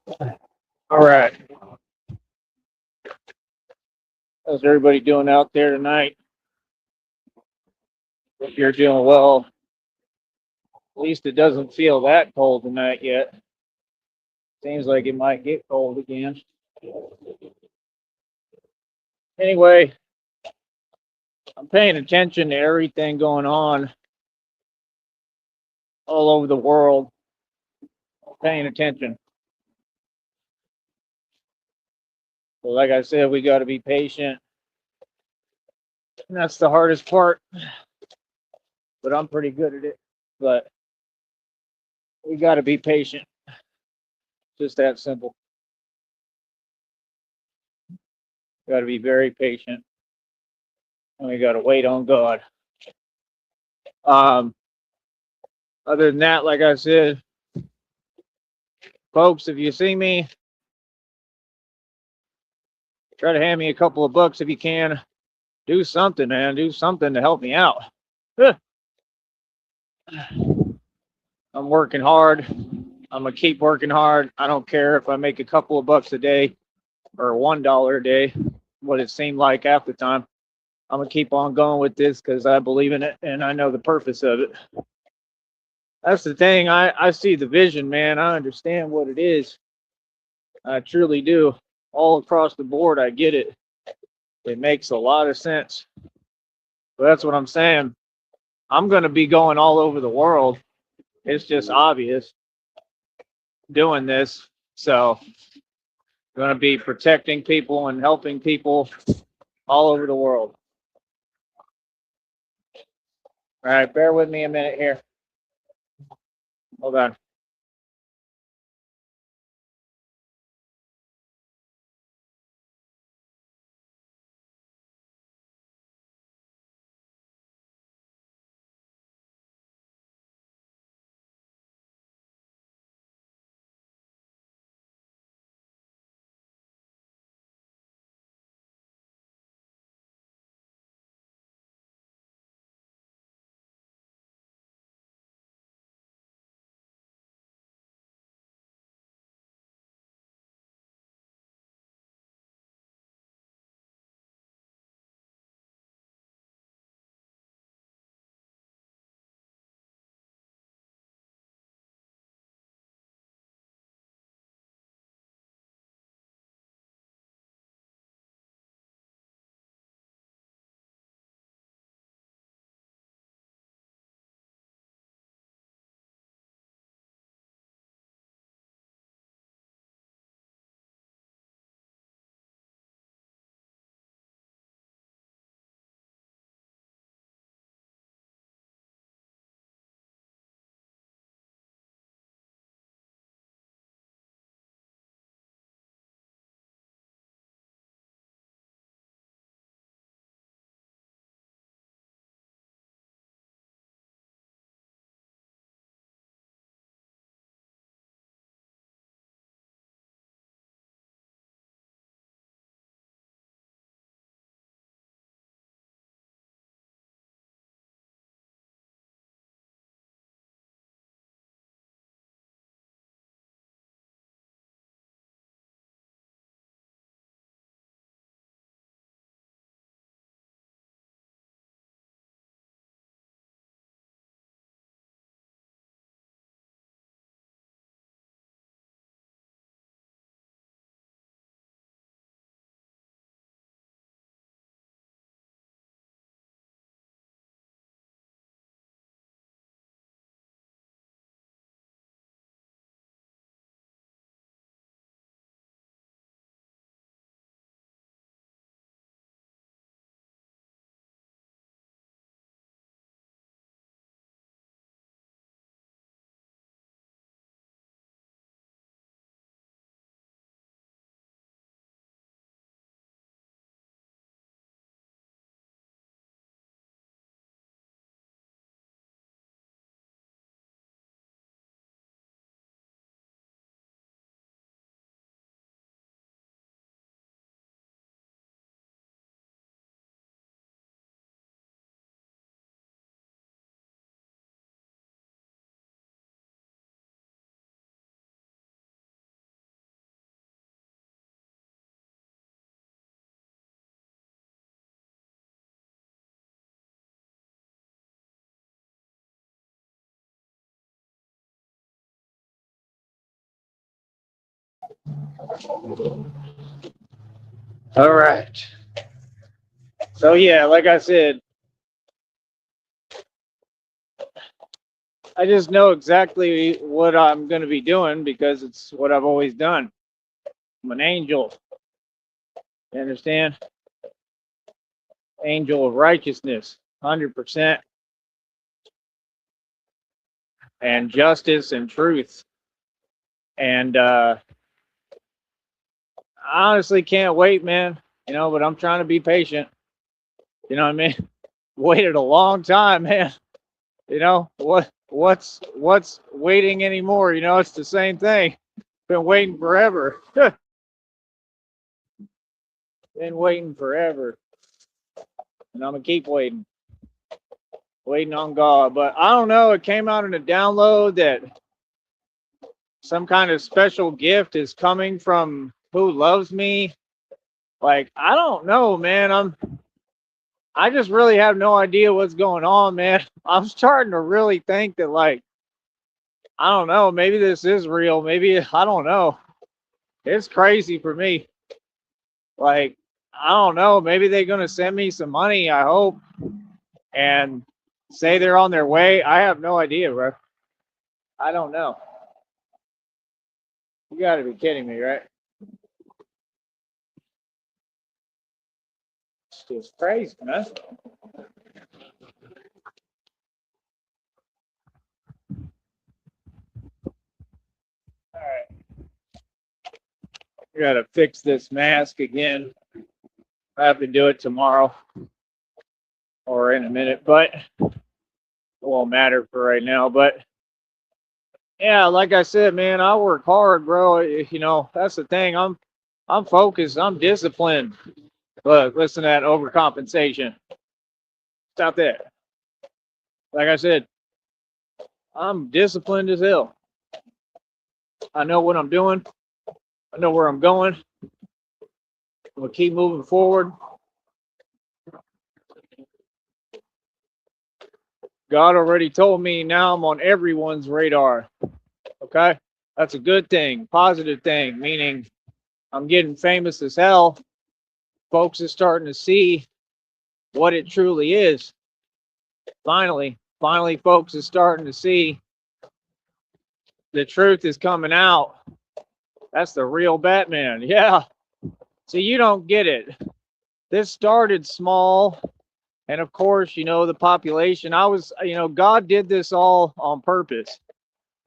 All right. How's everybody doing out there tonight? Hope you're doing well. At least it doesn't feel that cold tonight yet. Seems like it might get cold again. Anyway, I'm paying attention to everything going on all over the world. I'm paying attention. So, like I said, we got to be patient. And that's the hardest part, but I'm pretty good at it. But we got to be patient. Just that simple. Got to be very patient. And we got to wait on God. Um, Other than that, like I said, folks, if you see me, try to hand me a couple of bucks if you can. Do something, man. Do something to help me out. I'm working hard. I'm gonna keep working hard. I don't care if I make a couple of bucks a day or $1 a day, what it seemed like half the time. I'm gonna keep on going with this because I believe in it and I know the purpose of it. That's the thing. I see the vision, man. I understand what it is. I truly do. All across the board, I get it. It makes a lot of sense. But that's what I'm saying. I'm going to be going all over the world. It's just obvious doing this. So, I'm going to be protecting people and helping people all over the world. All right, bear with me a minute here. Hold on. All right. So yeah, like I said, I just know exactly what I'm going to be doing because it's what I've always done. I'm an angel. You understand? Angel of righteousness, 100%, and justice and truth. And I honestly can't wait, man. But I'm trying to be patient. You know what I mean? Waited a long time, man. What's waiting anymore? It's the same thing. Been waiting forever. Been waiting forever. And I'm gonna keep waiting on God. But I don't know, it came out in a download that some kind of special gift is coming from who loves me. Like, I don't know, man. I just really have no idea what's going on, man. I'm starting to really think that, like, I don't know, maybe this is real. Maybe, I don't know. It's crazy for me. Like, I don't know. Maybe they're going to send me some money, I hope, and say they're on their way. I have no idea, bro. I don't know. You got to be kidding me, right? It's just crazy, man. All right. I got to fix this mask again. I have to do it tomorrow or in a minute, but it won't matter for right now. But yeah, like I said, man, I work hard, bro. That's the thing. I'm focused. I'm disciplined. Look, listen to that overcompensation. Stop that. Like I said, I'm disciplined as hell. I know what I'm doing. I know where I'm going. I'm gonna keep moving forward. God already told me now I'm on everyone's radar. Okay? That's a good thing, positive thing, meaning I'm getting famous as hell. Folks are starting to see what it truly is. Finally, folks are starting to see the truth is coming out. That's the real Batman. Yeah. See, you don't get it. This started small. And of course, the population, God did this all on purpose.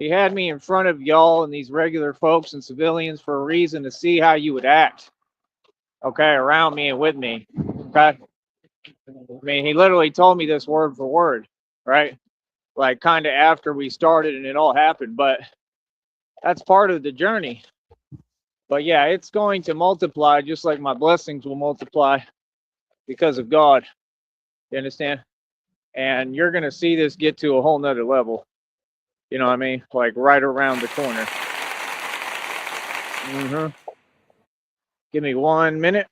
He had me in front of y'all and these regular folks and civilians for a reason, to see how you would act, okay, around me and with me, okay? I mean, he literally told me this word for word, right? Like, kind of after we started and it all happened, but that's part of the journey. But yeah, it's going to multiply just like my blessings will multiply because of God. You understand? And you're going to see this get to a whole nother level. You know what I mean? Like right around the corner. Give me 1 minute.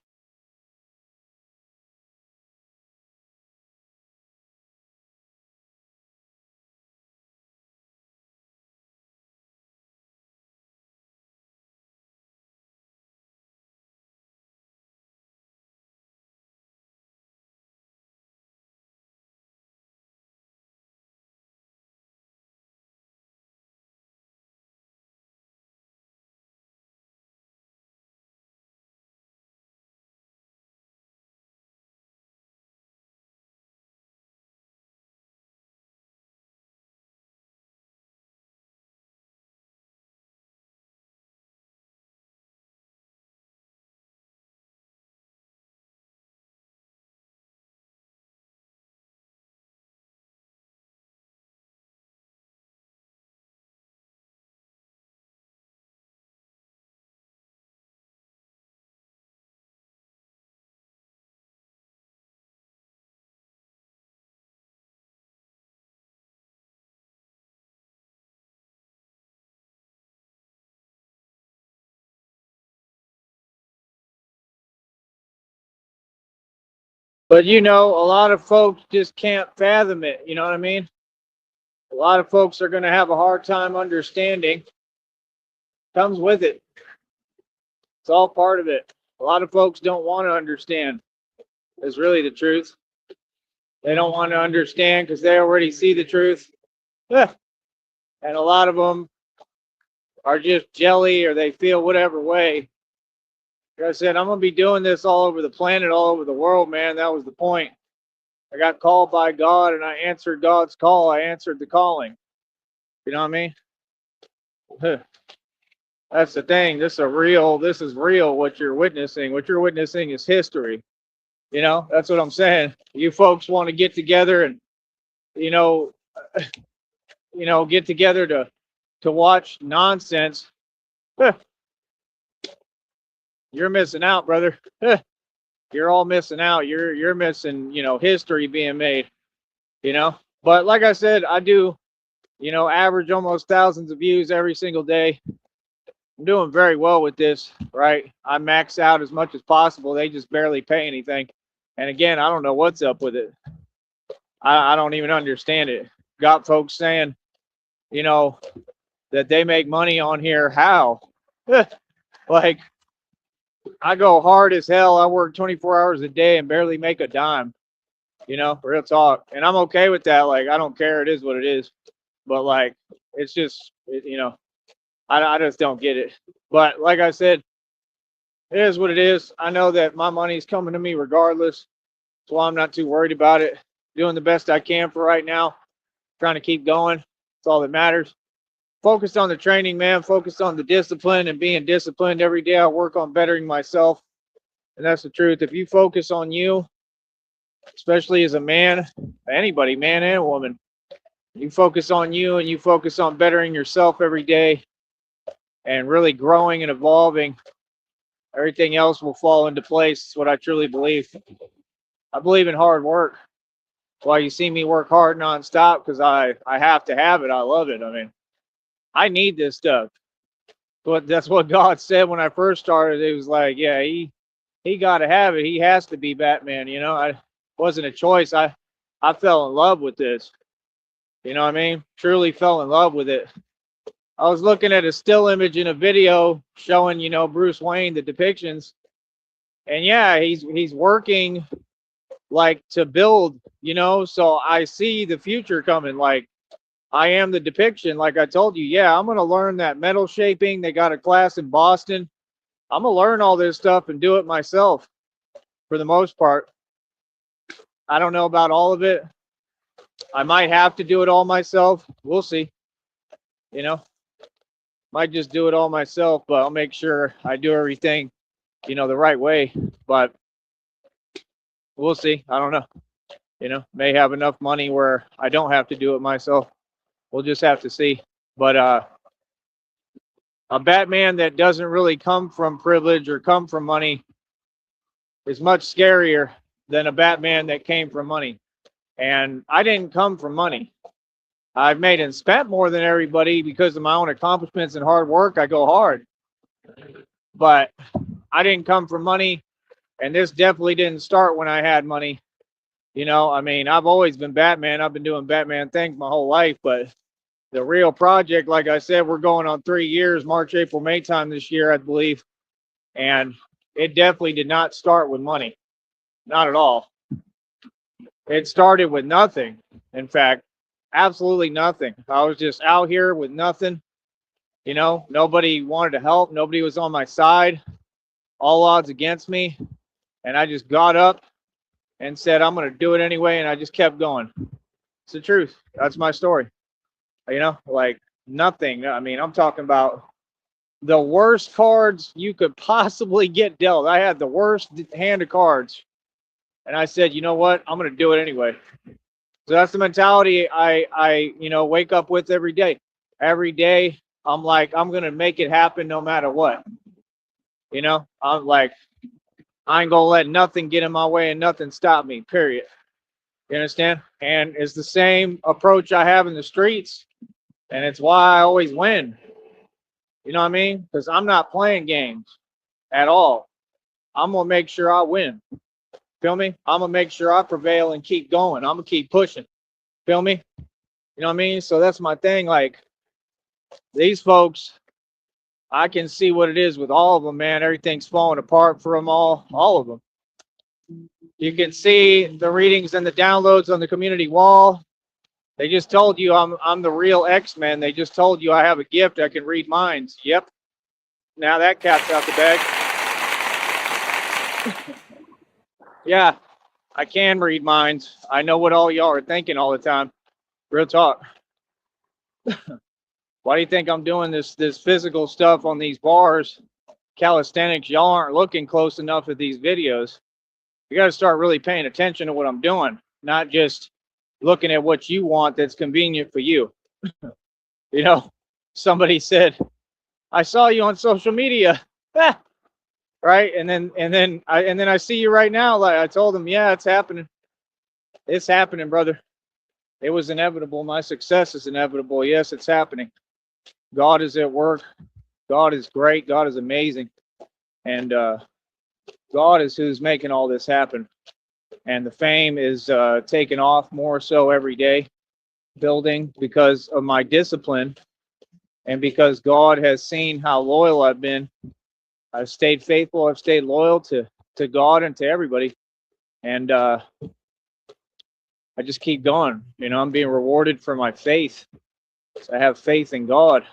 But a lot of folks just can't fathom it. You know what I mean? A lot of folks are going to have a hard time understanding. Comes with it. It's all part of it. A lot of folks don't want to understand. Is really the truth. They don't want to understand because they already see the truth. And a lot of them are just jelly or they feel whatever way. Like I said, I'm going to be doing this all over the planet, all over the world, man. That was the point. I got called by God and I answered God's call. I answered the calling. You know what I mean? That's the thing. This is real what you're witnessing. What you're witnessing is history. You know, that's what I'm saying. You folks want to get together and, you know, get together to watch nonsense. You're missing out, brother. You're all missing out. You're missing, history being made, But like I said, I do, average almost thousands of views every single day. I'm doing very well with this, right? I max out as much as possible. They just barely pay anything. And again, I don't know what's up with it. I don't even understand it. Got folks saying, that they make money on here. How? Like, I go hard as hell. I work 24 hours a day and barely make a dime, real talk. And I'm okay with that. Like, I don't care. It is what it is. But like, it's just, I just don't get it. But like I said, it is what it is. I know that my money's coming to me regardless. So I'm not too worried about it. Doing the best I can for right now. Trying to keep going. That's all that matters. Focused on the training, man. Focused on the discipline and being disciplined every day. I work on bettering myself. And that's the truth. If you focus on you, especially as a man, anybody, man and woman, you focus on you and you focus on bettering yourself every day and really growing and evolving, everything else will fall into place. It's what I truly believe. I believe in hard work. That's why you see me work hard nonstop, because I have to have it. I love it. I mean, I need this stuff. But that's what God said when I first started. It was like, yeah, he got to have it. He has to be Batman. I wasn't a choice. I fell in love with this. You know what I mean? Truly fell in love with it. I was looking at a still image in a video showing, Bruce Wayne, the depictions. And yeah, he's working like to build, so I see the future coming. Like, I am the depiction. Like I told you, yeah, I'm going to learn that metal shaping. They got a class in Boston. I'm going to learn all this stuff and do it myself for the most part. I don't know about all of it. I might have to do it all myself. We'll see. Might just do it all myself, but I'll make sure I do everything, the right way. But we'll see. I don't know. May have enough money where I don't have to do it myself. We'll just have to see. But a Batman that doesn't really come from privilege or come from money is much scarier than a Batman that came from money. And I didn't come from money. I've made and spent more than everybody because of my own accomplishments and hard work. I go hard. But I didn't come from money. And this definitely didn't start when I had money. I mean, I've always been Batman. I've been doing Batman things my whole life. But the real project, like I said, we're going on 3 years, March, April, May time this year, I believe. And it definitely did not start with money. Not at all. It started with nothing. In fact, absolutely nothing. I was just out here with nothing. Nobody wanted to help. Nobody was on my side. All odds against me. And I just got up and said, I'm going to do it anyway. And I just kept going. It's the truth. That's my story. Like nothing. I mean, I'm talking about the worst cards you could possibly get dealt. I had the worst hand of cards. And I said, you know what? I'm going to do it anyway. So that's the mentality I wake up with every day. Every day, I'm like, I'm going to make it happen no matter what. I'm like, I ain't going to let nothing get in my way and nothing stop me, period. You understand? And it's the same approach I have in the streets. And it's why I always win. You know what I mean? Because I'm not playing games at all. I'm going to make sure I win. Feel me? I'm going to make sure I prevail and keep going. I'm going to keep pushing. Feel me? You know what I mean? So that's my thing. Like, these folks, I can see what it is with all of them, man. Everything's falling apart for them all of them. You can see the readings and the downloads on the community wall. They just told you I'm the real X-Men. They just told you I have a gift. I can read minds. Yep. Now that cat's out the bag. Yeah, I can read minds. I know what all y'all are thinking all the time. Real talk. Why do you think I'm doing this physical stuff on these bars? Calisthenics, y'all aren't looking close enough at these videos. You got to start really paying attention to what I'm doing, not just looking at what you want that's convenient for you. You know, somebody said, I saw you on social media. Right? And then I see you right now. Like I told them, yeah, it's happening. It's happening, brother. It was inevitable. My success is inevitable. Yes, it's happening. God is at work. God is great. God is amazing. And God is who's making all this happen. And the fame is taking off more so every day, building because of my discipline and because God has seen how loyal I've been. I've stayed faithful. I've stayed loyal to God and to everybody. And I just keep going. You know, I'm being rewarded for my faith. So I have faith in God,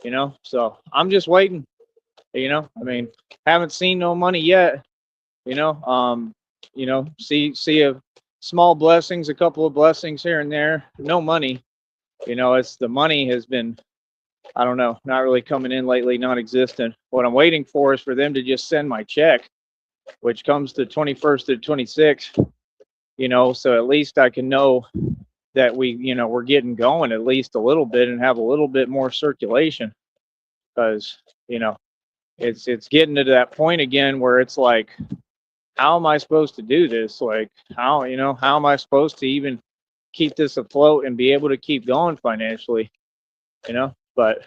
you know, so I'm just waiting, you know, I mean, haven't seen no money yet, you know, see a small blessings, a couple of blessings here and there, no money, you know, it's the money has been, I don't know, not really coming in lately, non-existent. What I'm waiting for is for them to just send my check, which comes the 21st to 26th, you know, so at least I can know that we're getting going at least a little bit and have a little bit more circulation, because, you know, it's getting to that point again where it's like, how am I supposed to do this? Like, how am I supposed to even keep this afloat and be able to keep going financially, you know? But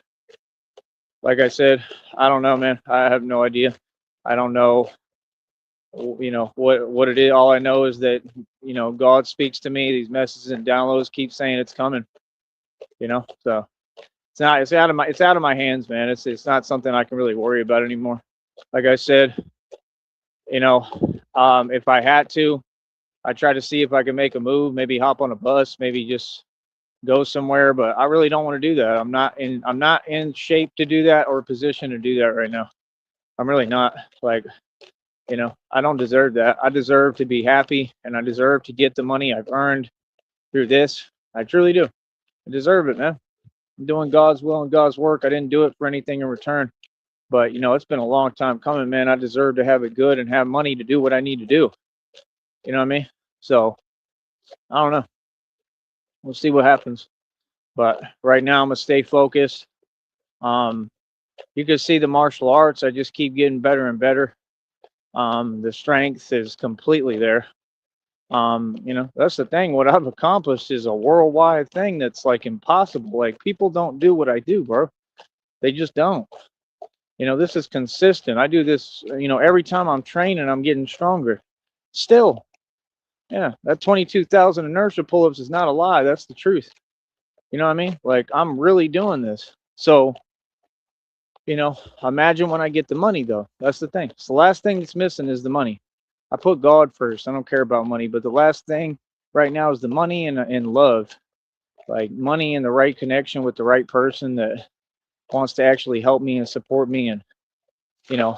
like I said, I don't know, man. I have no idea. I don't know, you know, what it is. All I know is that, you know, God speaks to me. These messages and downloads keep saying it's coming, you know? So it's out of my hands, man. It's not something I can really worry about anymore. Like I said, you know, if I had to, I try to see if I can make a move, maybe hop on a bus, maybe just go somewhere, but I really don't want to do that. I'm not in shape to do that or position to do that right now. I'm really not. Like, you know, I don't deserve that. I deserve to be happy and I deserve to get the money I've earned through this. I truly do. I deserve it, man. I'm doing God's will and God's work. I didn't do it for anything in return. But, you know, it's been a long time coming, man. I deserve to have it good and have money to do what I need to do. You know what I mean? So, I don't know. We'll see what happens. But right now, I'm going to stay focused. You can see the martial arts. I just keep getting better and better. The strength is completely there. You know, that's the thing. What I've accomplished is a worldwide thing that's like impossible. Like, people don't do what I do, bro. They just don't. You know, this is consistent. I do this, you know, every time I'm training, I'm getting stronger. Still, yeah, that 22,000 inertia pull-ups is not a lie. That's the truth. You know what I mean? Like, I'm really doing this. So, you know, imagine when I get the money, though. That's the thing. So the last thing that's missing is the money. I put God first. I don't care about money. But the last thing right now is the money and love. Like, money and the right connection with the right person that wants to actually help me and support me and, you know,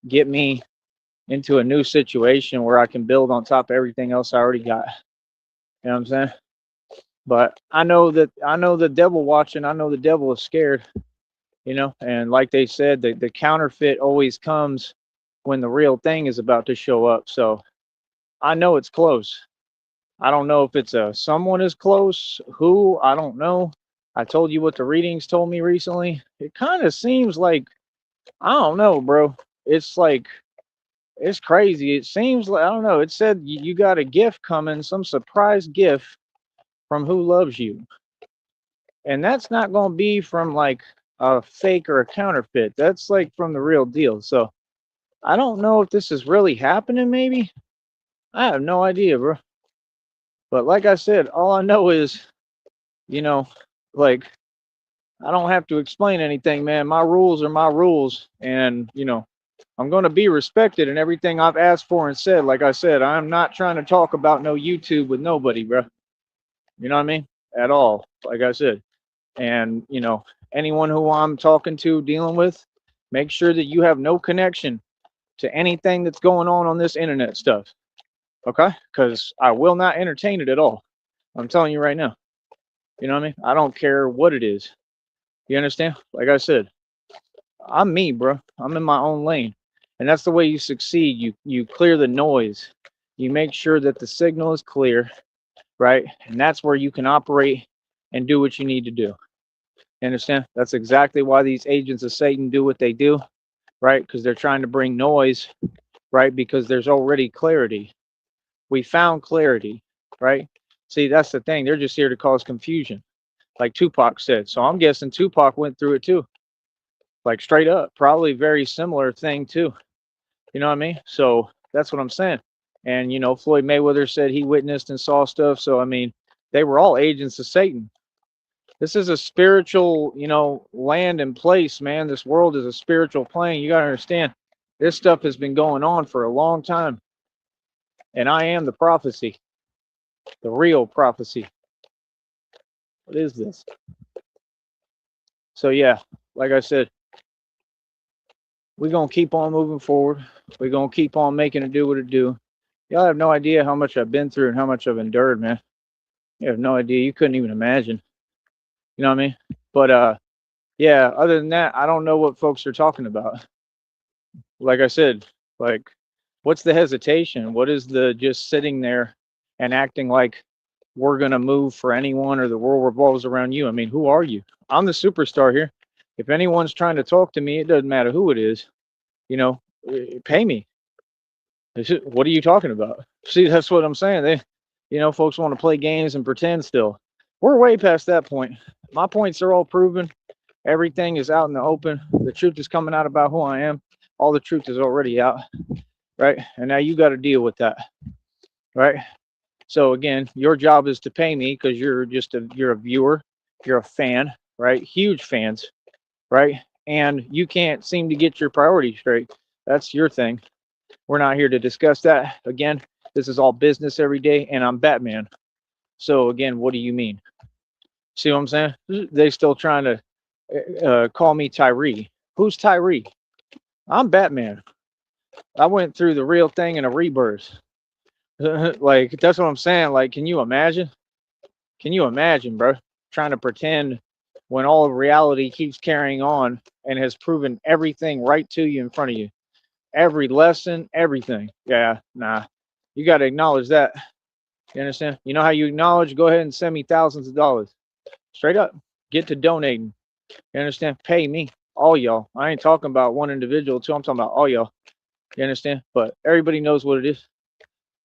get me into a new situation where I can build on top of everything else I already got. You know what I'm saying? But I know the devil watching. I know the devil is scared, you know, and like they said, the counterfeit always comes when the real thing is about to show up. So I know it's close. I don't know if it's someone is close, who, I don't know. I told you what the readings told me recently. It kind of seems like, I don't know, bro. It's like, it's crazy. It seems like, I don't know. It said you got a gift coming, some surprise gift from who loves you. And that's not going to be from like a fake or a counterfeit. That's like from the real deal. So I don't know if this is really happening, maybe. I have no idea, bro. But like I said, all I know is, you know, like, I don't have to explain anything, man. My rules are my rules. And, I'm going to be respected in everything I've asked for and said. Like I said, I'm not trying to talk about no YouTube with nobody, bro. You know what I mean? At all. Like I said. And, anyone who I'm talking to, dealing with, make sure that you have no connection to anything that's going on this internet stuff. Okay? Because I will not entertain it at all. I'm telling you right now. You know what I mean? I don't care what it is. You understand? Like I said, I'm me, bro. I'm in my own lane. And that's the way you succeed. You clear the noise. You make sure that the signal is clear, right? And that's where you can operate and do what you need to do. You understand? That's exactly why these agents of Satan do what they do, right? Because they're trying to bring noise, right? Because there's already clarity. We found clarity, right? See, that's the thing. They're just here to cause confusion, like Tupac said. So I'm guessing Tupac went through it too, like straight up. Probably very similar thing too. You know what I mean? So that's what I'm saying. And Floyd Mayweather said he witnessed and saw stuff. So I mean, they were all agents of Satan. This is a spiritual, land and place, man. This world is a spiritual plane. You got to understand, this stuff has been going on for a long time. And I am the prophecy, the real prophecy. What is this? So, yeah, like I said, we're going to keep on moving forward. We're going to keep on making it do what it do. Y'all have no idea how much I've been through and how much I've endured, man. You have no idea. You couldn't even imagine. You know what I mean? But, yeah, other than that, I don't know what folks are talking about. Like I said, like, what's the hesitation? What is the just sitting there and acting like we're going to move for anyone or the world revolves around you? I mean, who are you? I'm the superstar here. If anyone's trying to talk to me, it doesn't matter who it is, pay me. What are you talking about? See, that's what I'm saying. Folks want to play games and pretend still. We're way past that point. My points are all proven. Everything is out in the open. The truth is coming out about who I am. All the truth is already out, right? And now you got to deal with that, right? So again, your job is to pay me because you're a viewer, you're a fan, right? Huge fans, right? And you can't seem to get your priorities straight. That's your thing. We're not here to discuss that. Again, this is all business every day, and I'm Batman. So again, what do you mean? See what I'm saying? They still trying to call me Tyree. Who's Tyree? I'm Batman. I went through the real thing in a rebirth. Like, that's what I'm saying. Like, can you imagine? Can you imagine, bro? Trying to pretend when all of reality keeps carrying on and has proven everything right to you in front of you. Every lesson, everything. Yeah, nah. You got to acknowledge that. You understand? You know how you acknowledge? Go ahead and send me thousands of dollars. Straight up. Get to donating. You understand? Pay me. All y'all. I ain't talking about one individual, too. I'm talking about all y'all. You understand? But everybody knows what it is.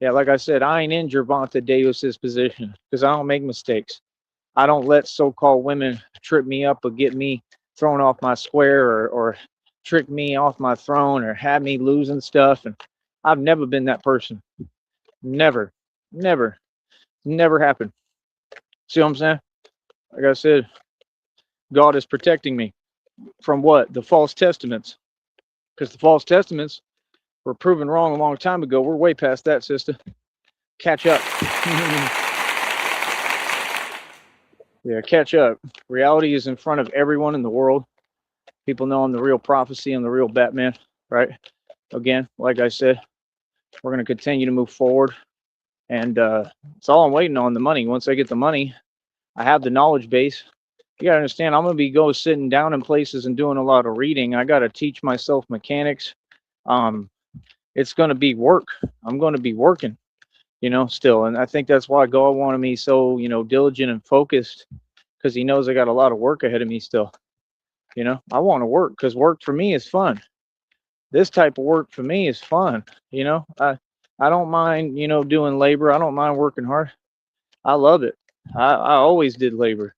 Yeah, like I said, I ain't in Gervonta Davis's position because I don't make mistakes. I don't let so-called women trip me up or get me thrown off my square or trick me off my throne or have me losing stuff. And I've never been that person. Never, never, never happened. See what I'm saying? Like I said, God is protecting me from what? The false testaments. Because the false testaments were proven wrong a long time ago. We're way past that, sister. Catch up. Yeah, catch up. Reality is in front of everyone in the world. People know I'm the real prophecy. I'm the real Batman, right? Again, like I said, we're going to continue to move forward. And it's all I'm waiting on, the money. Once I get the money, I have the knowledge base. You got to understand, I'm going to be sitting down in places and doing a lot of reading. I got to teach myself mechanics. It's going to be work. I'm going to be working, still. And I think that's why God wanted me so, diligent and focused, because he knows I got a lot of work ahead of me still. I want to work because work for me is fun. This type of work for me is fun. I don't mind, doing labor. I don't mind working hard. I love it. I always did labor,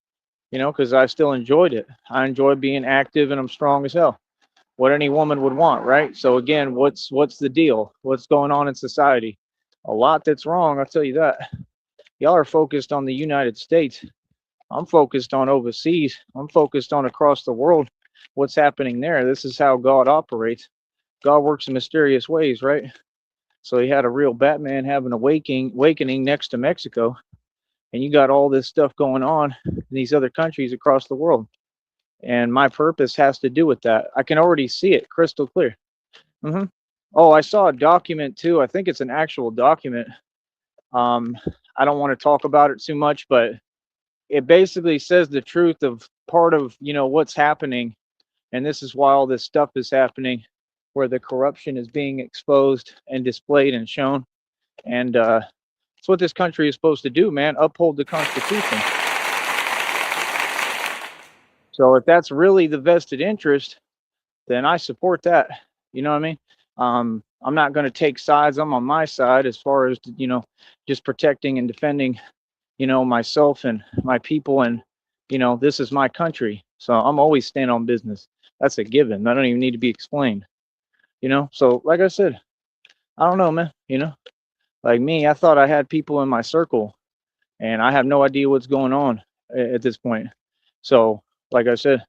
because I still enjoyed it. I enjoy being active and I'm strong as hell. What any woman would want, right? So again, what's the deal? What's going on in society? A lot that's wrong, I'll tell you that. Y'all are focused on the United States. I'm focused on overseas. I'm focused on across the world. What's happening there? This is how God operates. God works in mysterious ways, right? So he had a real Batman having a awakening next to Mexico, and you got all this stuff going on in these other countries across the world. And my purpose has to do with that. I can already see it crystal clear. hmm Oh, I saw a document too. I think it's an actual document. Um, I don't want to talk about it too much, but it basically says the truth of part of what's happening, and this is why all this stuff is happening, where the corruption is being exposed and displayed and shown. And it's what this country is supposed to do, man. Uphold the Constitution. So if that's really the vested interest, then I support that. You know what I mean? I'm not going to take sides. I'm on my side as far as just protecting and defending, myself and my people, and this is my country. So I'm always stand on business. That's a given. I don't even need to be explained. So like I said, I don't know, man. Like me, I thought I had people in my circle, and I have no idea what's going on at this point. So, like I said,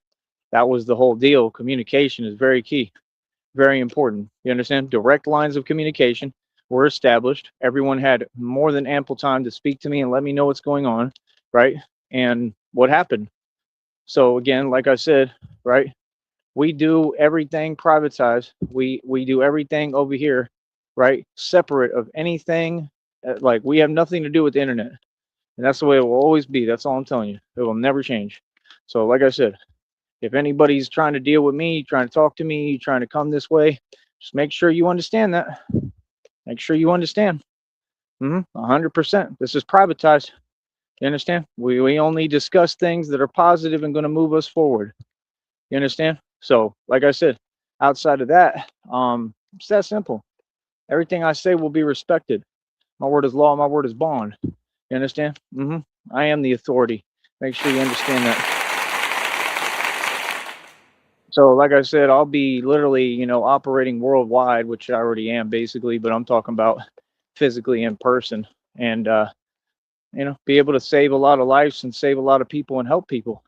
that was the whole deal. Communication is very key, very important. You understand? Direct lines of communication were established. Everyone had more than ample time to speak to me and let me know what's going on, right? And what happened. So again, like I said, right? We do everything privatized. We do everything over here, right? Separate of anything. Like we have nothing to do with the internet, and that's the way it will always be. That's all I'm telling you. It will never change. So, like I said, if anybody's trying to deal with me, trying to talk to me, trying to come this way, just make sure you understand that. Make sure you understand. 100%. This is privatized. You understand? We only discuss things that are positive and going to move us forward. You understand? So, like I said, outside of that, it's that simple. Everything I say will be respected. My word is law. My word is bond. You understand? I am the authority. Make sure you understand that. So, like I said, I'll be literally, operating worldwide, which I already am basically, but I'm talking about physically in person, and be able to save a lot of lives and save a lot of people and help people,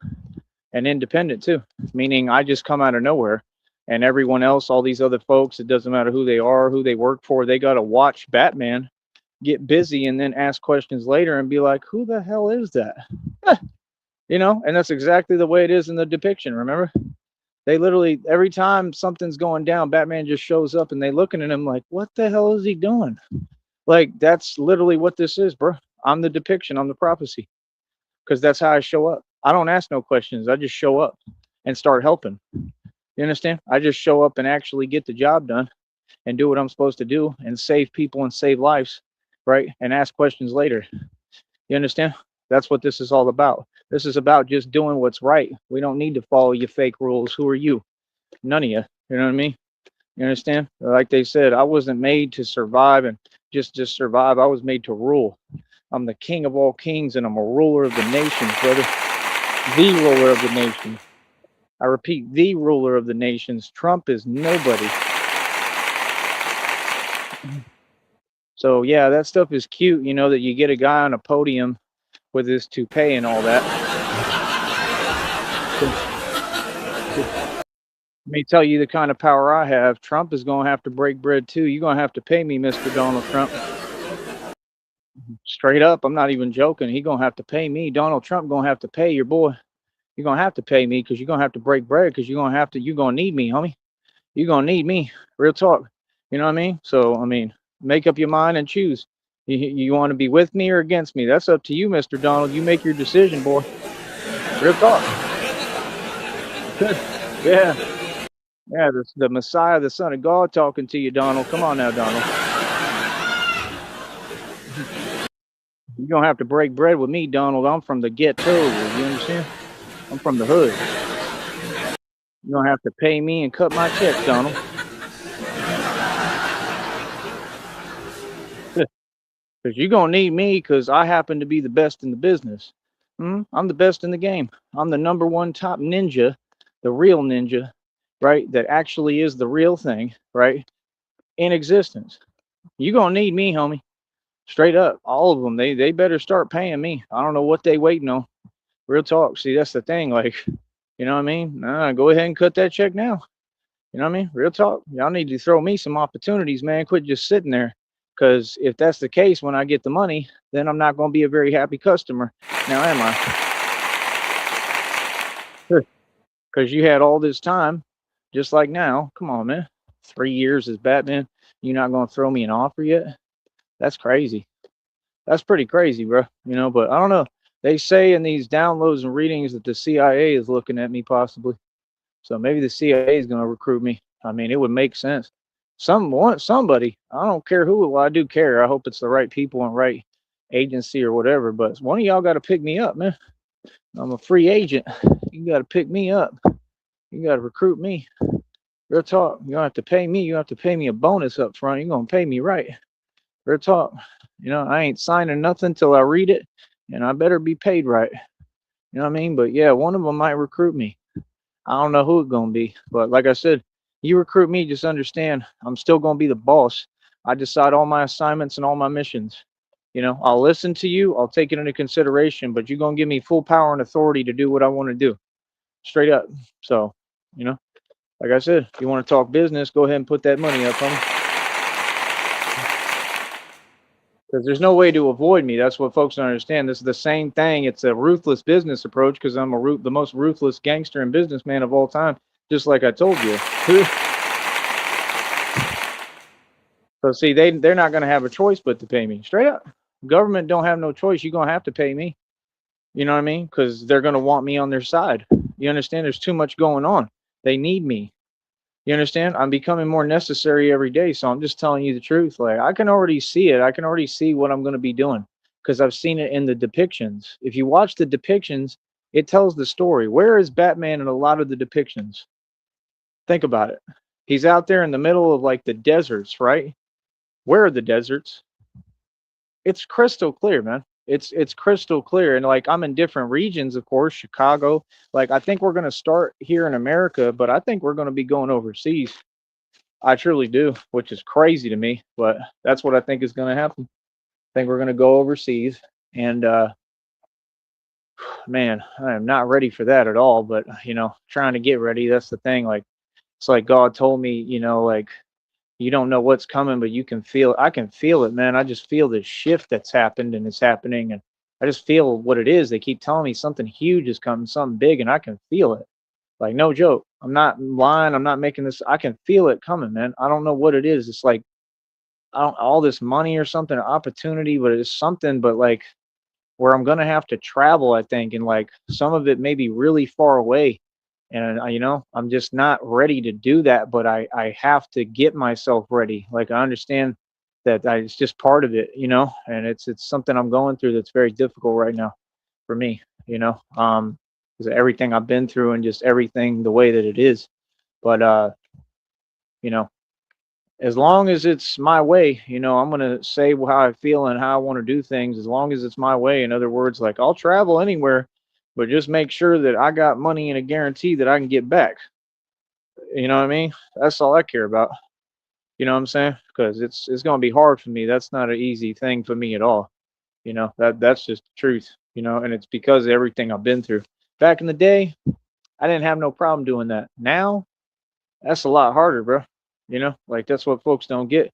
and independent too, meaning I just come out of nowhere, and everyone else, all these other folks, it doesn't matter who they are, who they work for, they got to watch Batman get busy and then ask questions later and be like, who the hell is that? And that's exactly the way it is in the depiction. Remember? They literally, every time something's going down, Batman just shows up and they looking at him like, what the hell is he doing? Like, that's literally what this is, bro. I'm the depiction, I'm the prophecy, because that's how I show up. I don't ask no questions. I just show up and start helping. You understand? I just show up and actually get the job done and do what I'm supposed to do and save people and save lives, right? And ask questions later. You understand? That's what this is all about. This is about just doing what's right. We don't need to follow your fake rules. Who are you? None of you. You know what I mean? You understand? Like they said, I wasn't made to survive and just survive. I was made to rule. I'm the king of all kings, and I'm a ruler of the nations, brother. The ruler of the nations. I repeat, the ruler of the nations. Trump is nobody. So yeah, that stuff is cute. That you get a guy on a podium with his toupee and all that. Let me tell you the kind of power I have. Trump is going to have to break bread too. You're going to have to pay me, Mr. Donald Trump. Straight up, I'm not even joking. He going to have to pay me. Donald Trump going to have to pay your boy. You're going to have to pay me, because you're going to have to break bread, because you're going to need me, homie. You're going to need me. Real talk. You know what I mean? So, I mean, make up your mind and choose. You want to be with me or against me? That's up to you, Mr. Donald. You make your decision, boy. Real talk. Good. Yeah. Yeah, the Messiah, the Son of God talking to you, Donald. Come on now, Donald. You're going to have to break bread with me, Donald. I'm from the ghetto. You understand? I'm from the hood. You're going to have to pay me and cut my checks, Donald. Because you're going to need me, because I happen to be the best in the business. I'm the best in the game. I'm the number one top ninja, the real ninja, right? That actually is the real thing, right? In existence. You're going to need me, homie. Straight up. All of them. They better start paying me. I don't know what they waiting on. Real talk. See, that's the thing. Like, you know what I mean? Nah, go ahead and cut that check now. You know what I mean? Real talk. Y'all need to throw me some opportunities, man. Quit just sitting there. Because if that's the case, when I get the money, then I'm not going to be a very happy customer. Now, am I? Because you had all this time, just like now. Come on, man. 3 years as Batman. You're not going to throw me an offer yet? That's crazy. That's pretty crazy, bro. You know, but I don't know. They say in these downloads and readings that the CIA is looking at me possibly. So maybe the CIA is going to recruit me. I mean, it would make sense. Somebody. I don't care who. Well, I do care. I hope it's the right people and right agency or whatever. But one of y'all got to pick me up, man. I'm a free agent. You got to pick me up. You got to recruit me. Real talk. You don't have to pay me. You have to pay me a bonus up front. You're going to pay me right. Real talk. You know, I ain't signing nothing till I read it, and I better be paid right. You know what I mean? But yeah, one of them might recruit me. I don't know who it's gonna be, but like I said, you recruit me, just understand I'm still gonna be the boss. I decide all my assignments and all my missions. You know, I'll listen to you, I'll take it into consideration, but you're gonna give me full power and authority to do what I want to do. Straight up. So, you know, like I said, if you want to talk business, go ahead and put that money up, homie. Because there's no way to avoid me. That's what folks don't understand. This is the same thing. It's a ruthless business approach because I'm the most ruthless gangster and businessman of all time, just like I told you. So see, they're not going to have a choice but to pay me straight up. Government don't have no choice. You're going to have to pay me. You know what I mean? Because they're going to want me on their side. You understand? There's too much going on. They need me. You understand? I'm becoming more necessary every day. So I'm just telling you the truth. Like I can already see it. I can already see what I'm going to be doing because I've seen it in the depictions. If you watch the depictions, it tells the story. Where is Batman in a lot of the depictions? Think about it. He's out there in the middle of like the deserts, right? Where are the deserts? It's crystal clear, man. It's crystal clear. And like I'm in different regions, of course, Chicago. Like I think we're gonna start here in America, but I think we're gonna be going overseas. I truly do, which is crazy to me, but that's what I think is gonna happen. I think we're gonna go overseas and man, I am not ready for that at all, but you know, trying to get ready, that's the thing. Like it's like God told me, you know, like you don't know what's coming, but you can feel I can feel it, man. I just feel this shift that's happened and it's happening and I just feel what it is. They keep telling me something huge is coming, something big, and I can feel it. Like no joke. I'm not lying. I'm not making this. I can feel it coming, man. I don't know what it is. It's like I don't, all this money or something, opportunity, but it's something. But like where I'm gonna have to travel, I think, and like some of it may be really far away, and you know, I'm just not ready to do that. But I have to get myself ready. Like I understand that it's just part of it, you know, and it's something I'm going through that's very difficult right now for me, you know, because everything I've been through and just everything the way that it is. But you know, as long as it's my way, you know, I'm gonna say how I feel and how I want to do things. As long as it's my way. In other words, like I'll travel anywhere, but just make sure that I got money and a guarantee that I can get back. You know what I mean? That's all I care about. You know what I'm saying? Because it's gonna be hard for me. That's not an easy thing for me at all. You know that's just the truth. You know, and it's because of everything I've been through. Back in the day, I didn't have no problem doing that. Now that's a lot harder, bro. You know, like that's what folks don't get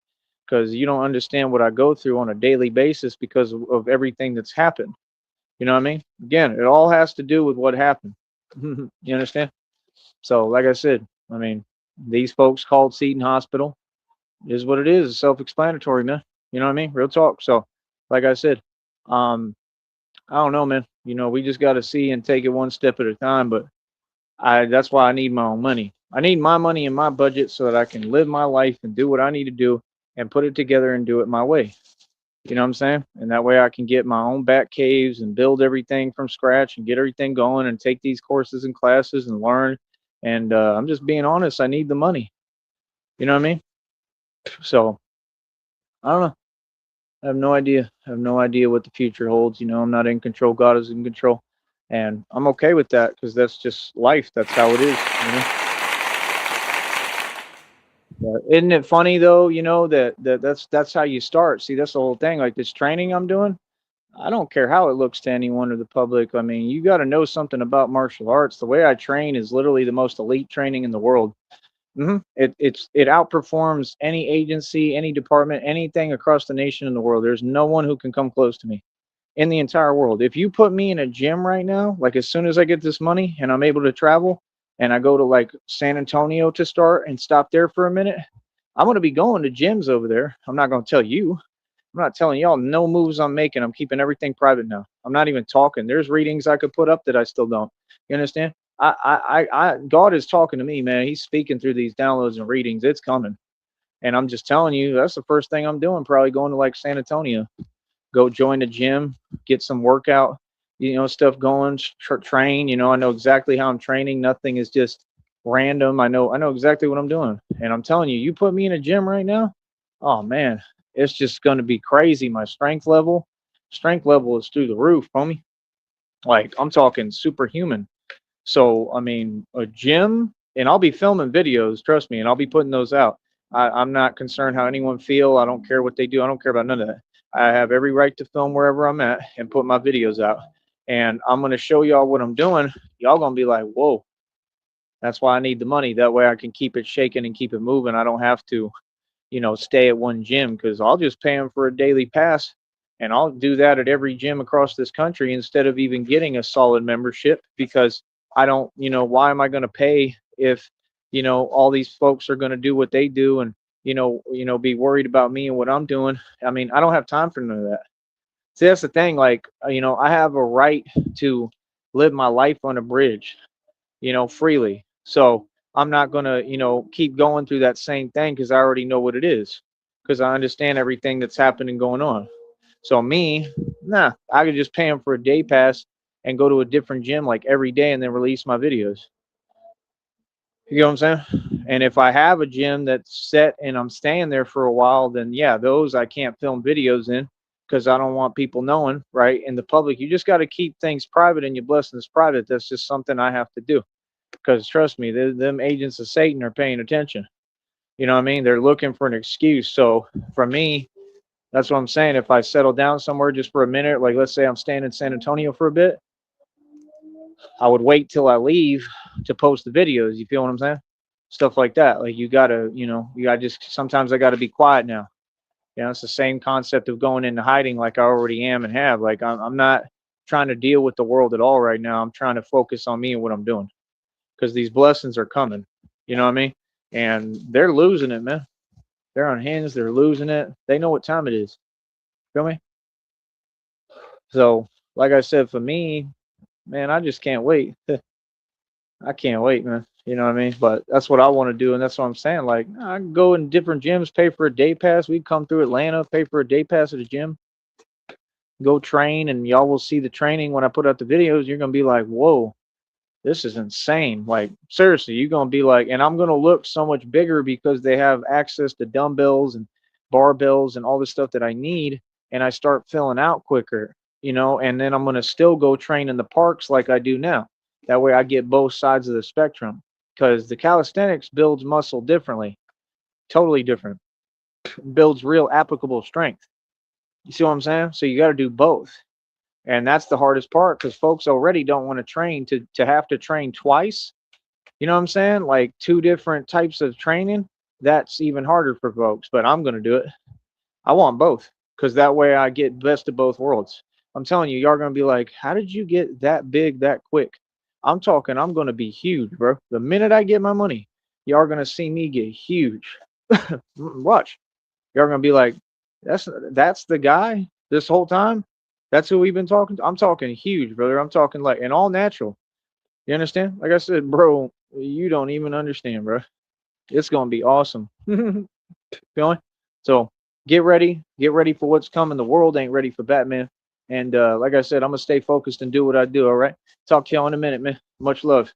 because you don't understand what I go through on a daily basis because of everything that's happened. You know what I mean? Again, it all has to do with what happened. You understand? So, like I said, I mean, these folks called Seton Hospital is what it is. It's self-explanatory, man. You know what I mean? Real talk. So, like I said, um, I don't know, man. You know, we just got to see and take it one step at a time. But I that's why I need my own money. I need my money in my budget so that I can live my life and do what I need to do and put it together and do it my way. You know what I'm saying? And that way I can get my own back caves and build everything from scratch and get everything going and take these courses and classes and learn. And I'm just being honest. I need the money. You know what I mean? So I don't know. I have no idea. I have no idea what the future holds. You know, I'm not in control. God is in control. And I'm okay with that because that's just life. That's how it is. You know? Isn't it funny though, you know, that's how you start. See, that's the whole thing. Like this training I'm doing, I don't care how it looks to anyone or the public. I mean, you got to know something about martial arts. The way I train is literally the most elite training in the world. It outperforms any agency, any department, anything across the nation in the world. There's no one who can come close to me in the entire world. If you put me in a gym right now, like as soon as I get this money and I'm able to travel and I go to like San Antonio to start and stop there for a minute, I'm going to be going to gyms over there. I'm not going to tell you. I'm not telling y'all no moves I'm making. I'm keeping everything private now. I'm not even talking. There's readings I could put up that I still don't. You understand? God is talking to me, man. He's speaking through these downloads and readings. It's coming. And I'm just telling you, that's the first thing I'm doing. Probably going to like San Antonio, go join the gym, get some workout, stuff going, train. I know exactly how I'm training. Nothing is just random. I know exactly what I'm doing. And I'm telling you, you put me in a gym right now, oh man, it's just going to be crazy. My strength level is through the roof, homie. Like I'm talking superhuman. So I mean, a gym, and I'll be filming videos, trust me, and I'll be putting those out. I'm not concerned how anyone feel. I don't care what they do. I don't care about none of that. I have every right to film wherever I'm at and put my videos out. And I'm gonna show y'all what I'm doing. Y'all gonna be like, whoa, that's why I need the money. That way I can keep it shaking and keep it moving. I don't have to, stay at one gym because I'll just pay them for a daily pass, and I'll do that at every gym across this country instead of even getting a solid membership because I don't, why am I going to pay if, all these folks are going to do what they do and, be worried about me and what I'm doing. I mean, I don't have time for none of that. See, that's the thing. Like, I have a right to live my life on a bridge, freely. So I'm not gonna, keep going through that same thing because I already know what it is, because I understand everything that's happening going on. So me, nah, I could just pay them for a day pass and go to a different gym like every day and then release my videos. You know what I'm saying? And if I have a gym that's set and I'm staying there for a while, then yeah, those I can't film videos in because I don't want people knowing, right? In the public, you just got to keep things private and your blessings private. That's just something I have to do because trust me, them agents of Satan are paying attention. You know what I mean? They're looking for an excuse. So for me, that's what I'm saying. If I settle down somewhere just for a minute, like let's say I'm staying in San Antonio for a bit, I would wait till I leave to post the videos. You feel what I'm saying? Stuff like that. Like you gotta just sometimes I gotta be quiet now. It's the same concept of going into hiding like I already am and have. Like I'm not trying to deal with the world at all right now. I'm trying to focus on me and what I'm doing because these blessings are coming. You know what I mean? And they're losing it, man. They're on hands. They're losing it. They know what time it is. Feel me? So, like I said, for me, man, I just can't wait. I can't wait, man. You know what I mean? But that's what I want to do, and that's what I'm saying. Like, I can go in different gyms, pay for a day pass. We come through Atlanta, pay for a day pass at a gym, go train, and y'all will see the training when I put out the videos. You're gonna be like, whoa, this is insane. Like, seriously, you're gonna be like, and I'm gonna look so much bigger because they have access to dumbbells and barbells and all the stuff that I need, and I start filling out quicker, and then I'm gonna still go train in the parks like I do now. That way I get both sides of the spectrum because the calisthenics builds muscle differently, totally different, builds real applicable strength. You see what I'm saying? So you got to do both. And that's the hardest part because folks already don't want to train to have to train twice. You know what I'm saying? Like two different types of training. That's even harder for folks, but I'm going to do it. I want both because that way I get best of both worlds. I'm telling you, y'all going to be like, how did you get that big that quick? I'm talking, I'm going to be huge, bro. The minute I get my money, y'all are going to see me get huge. Watch. Y'all going to be like, that's the guy this whole time. That's who we've been talking to. I'm talking huge, brother. I'm talking like and all natural. You understand? Like I said, bro, you don't even understand, bro. It's gonna be awesome. Feeling? So get ready for what's coming. The world ain't ready for Batman. And like I said, I'm gonna stay focused and do what I do. All right. Talk to y'all in a minute, man. Much love.